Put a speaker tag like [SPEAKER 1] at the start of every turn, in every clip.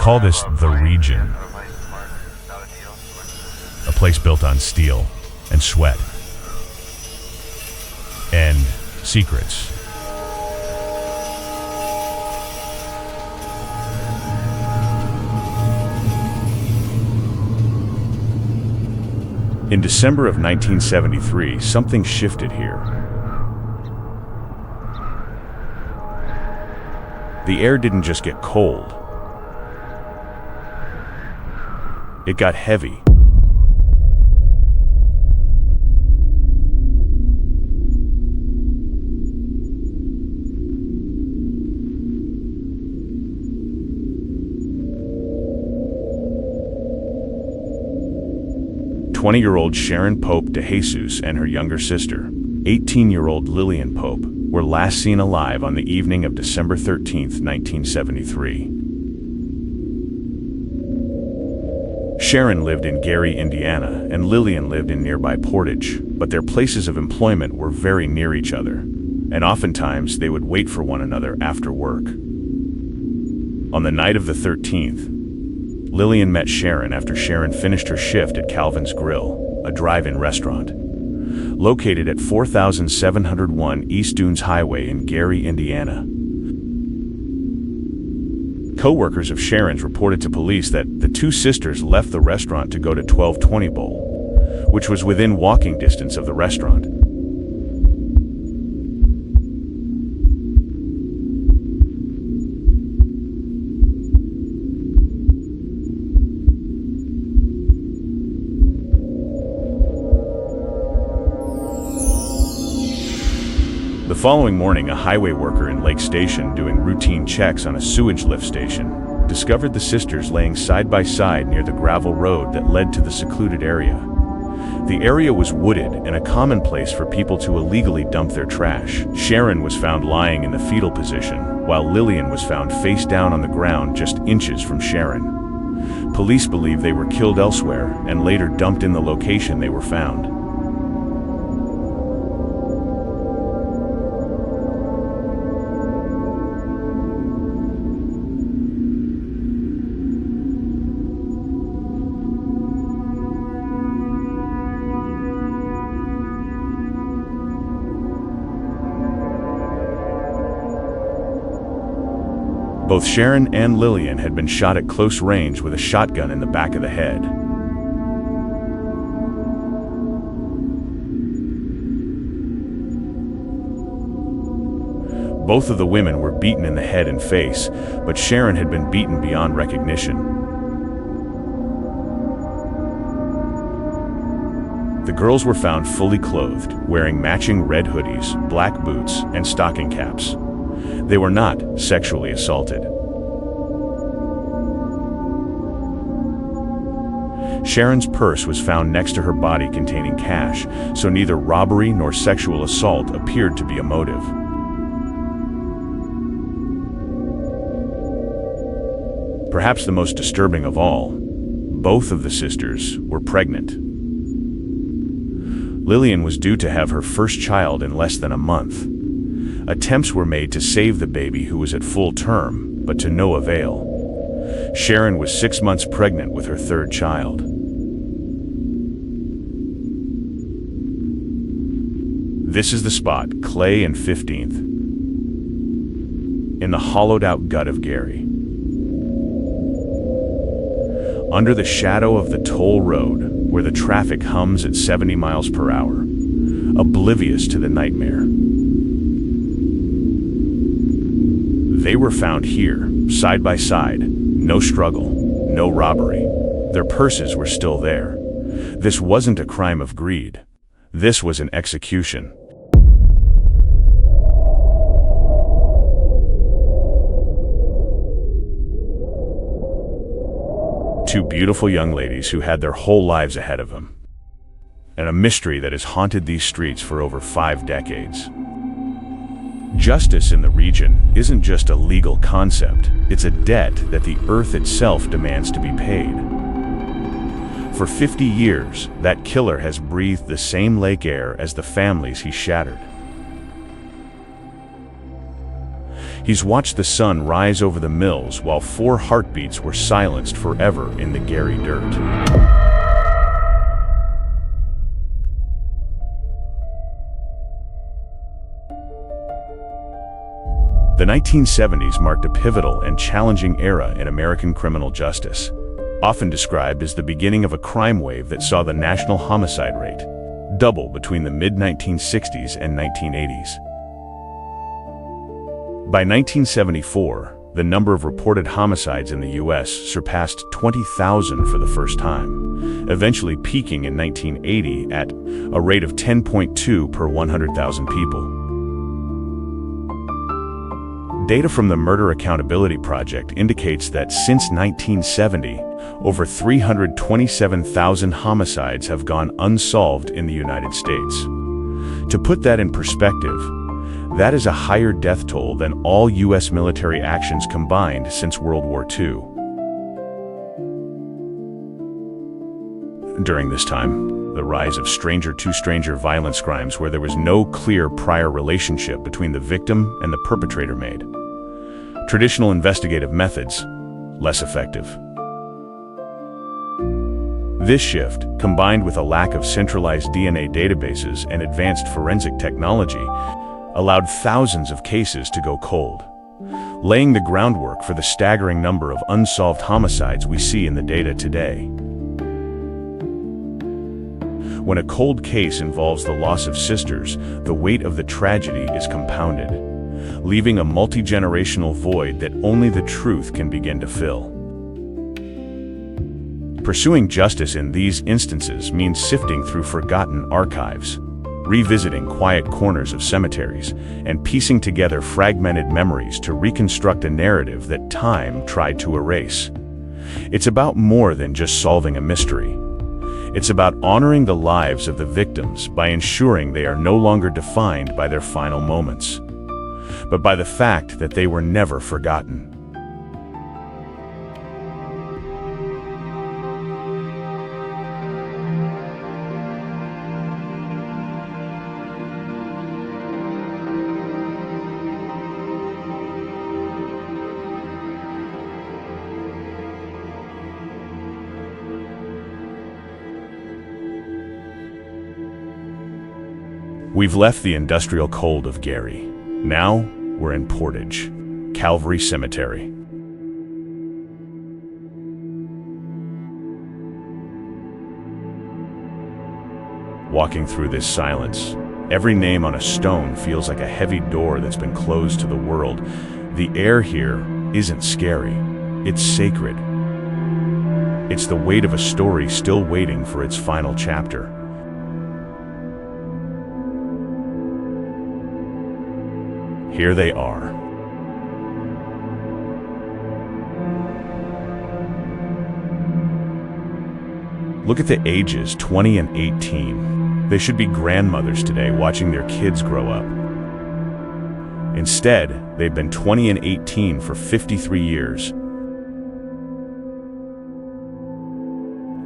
[SPEAKER 1] call this the region, a place built on steel and sweat and secrets. In December of 1973, something shifted here. The air didn't just get cold. It got heavy. "20-year-old Sharon Pope De Jesus and her younger sister, 18-year-old Lillian Pope, were last seen alive on the evening of December 13, 1973. Sharon lived in Gary, Indiana, and Lillian lived in nearby Portage, but their places of employment were very near each other, and oftentimes they would wait for one another after work. On the night of the 13th, Lillian met Sharon after Sharon finished her shift at Calvin's Grill, a drive-in restaurant, located at 4701 East Dunes Highway in Gary, Indiana. Co-workers of Sharon's reported to police that the two sisters left the restaurant to go to 1220 Bowl, which was within walking distance of the restaurant. The following morning, a highway worker in Lake Station doing routine checks on a sewage lift station discovered the sisters laying side by side near the gravel road that led to the secluded area. The area was wooded and a common place for people to illegally dump their trash. Sharon was found lying in the fetal position, while Lillian was found face down on the ground just inches from Sharon. Police believe they were killed elsewhere and later dumped in the location they were found. Both Sharon and Lillian had been shot at close range with a shotgun in the back of the head. Both of the women were beaten in the head and face, but Sharon had been beaten beyond recognition. The girls were found fully clothed, wearing matching red hoodies, black boots, and stocking caps. They were not sexually assaulted. Sharon's purse was found next to her body containing cash, so neither robbery nor sexual assault appeared to be a motive. Perhaps the most disturbing of all, both of the sisters were pregnant. Lillian was due to have her first child in less than a month. Attempts were made to save the baby, who was at full term, but to no avail. Sharon was 6 months pregnant with her third child. This is the spot, Clay and 15th, in the hollowed-out gut of Gary. Under the shadow of the toll road, where the traffic hums at 70 miles per hour, oblivious to the nightmare. They were found here, side by side, no struggle, no robbery. Their purses were still there. This wasn't a crime of greed. This was an execution. Two beautiful young ladies who had their whole lives ahead of them, and a mystery that has haunted these streets for over 5 decades. Justice in the region isn't just a legal concept, it's a debt that the earth itself demands to be paid. For 50 years, that killer has breathed the same lake air as the families he shattered. He's watched the sun rise over the mills while 4 heartbeats were silenced forever in the Gary dirt. The 1970s marked a pivotal and challenging era in American criminal justice, often described as the beginning of a crime wave that saw the national homicide rate double between the mid-1960s and 1980s. By 1974, the number of reported homicides in the U.S. surpassed 20,000 for the first time, eventually peaking in 1980 at a rate of 10.2 per 100,000 people. Data from the Murder Accountability Project indicates that since 1970, over 327,000 homicides have gone unsolved in the United States. To put that in perspective, that is a higher death toll than all U.S. military actions combined since World War II. During this time, the rise of stranger-to-stranger violence crimes where there was no clear prior relationship between the victim and the perpetrator made traditional investigative methods less effective. This shift, combined with a lack of centralized DNA databases and advanced forensic technology, allowed thousands of cases to go cold, laying the groundwork for the staggering number of unsolved homicides we see in the data today. When a cold case involves the loss of sisters, the weight of the tragedy is compounded, leaving a multi-generational void that only the truth can begin to fill. Pursuing justice in these instances means sifting through forgotten archives, revisiting quiet corners of cemeteries, and piecing together fragmented memories to reconstruct a narrative that time tried to erase. It's about more than just solving a mystery. It's about honoring the lives of the victims by ensuring they are no longer defined by their final moments, but by the fact that they were never forgotten. We've left the industrial cold of Gary. Now we're in Portage, Calvary Cemetery. Walking through this silence, every name on a stone feels like a heavy door that's been closed to the world. The air here isn't scary, it's sacred. It's the weight of a story still waiting for its final chapter. Here they are. Look at the ages, 20 and 18. They should be grandmothers today watching their kids grow up. Instead, they've been 20 and 18 for 53 years.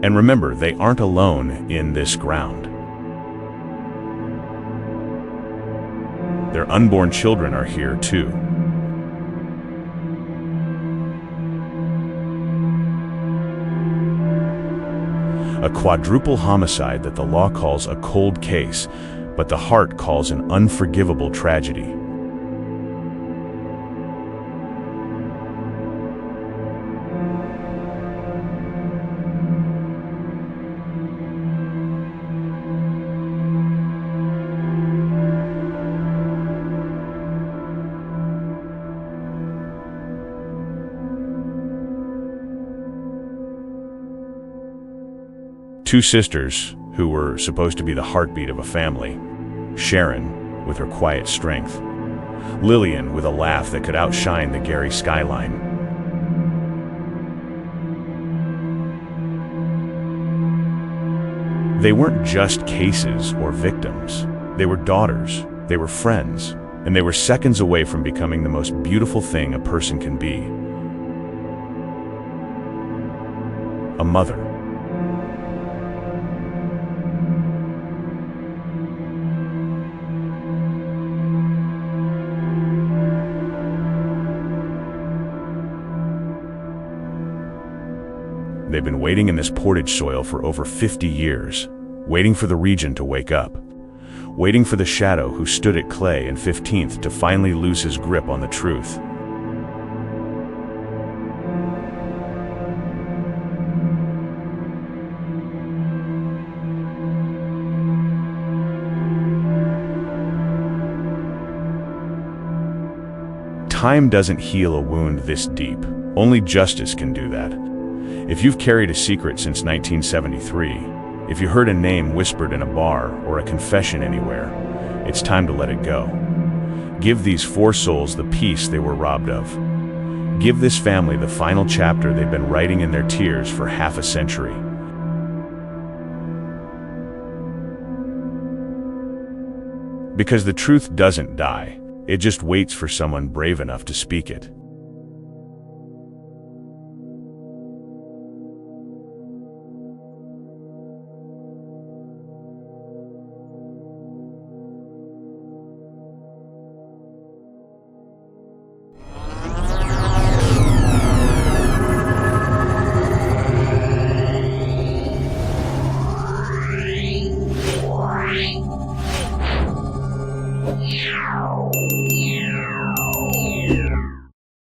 [SPEAKER 1] And remember, they aren't alone in this ground. Their unborn children are here too. A quadruple homicide that the law calls a cold case, but the heart calls an unforgivable tragedy. Two sisters who were supposed to be the heartbeat of a family. Sharon, with her quiet strength. Lillian, with a laugh that could outshine the Gary skyline. They weren't just cases or victims. They were daughters, they were friends, and they were seconds away from becoming the most beautiful thing a person can be. A mother. They've been waiting in this Portage soil for over 50 years, waiting for the region to wake up, waiting for the shadow who stood at Clay and 15th to finally lose his grip on the truth. Time doesn't heal a wound this deep. Only justice can do that. If you've carried a secret since 1973, if you heard a name whispered in a bar or a confession anywhere, it's time to let it go. Give these 4 souls the peace they were robbed of. Give this family the final chapter they've been writing in their tears for half a century. Because the truth doesn't die. It just waits for someone brave enough to speak it.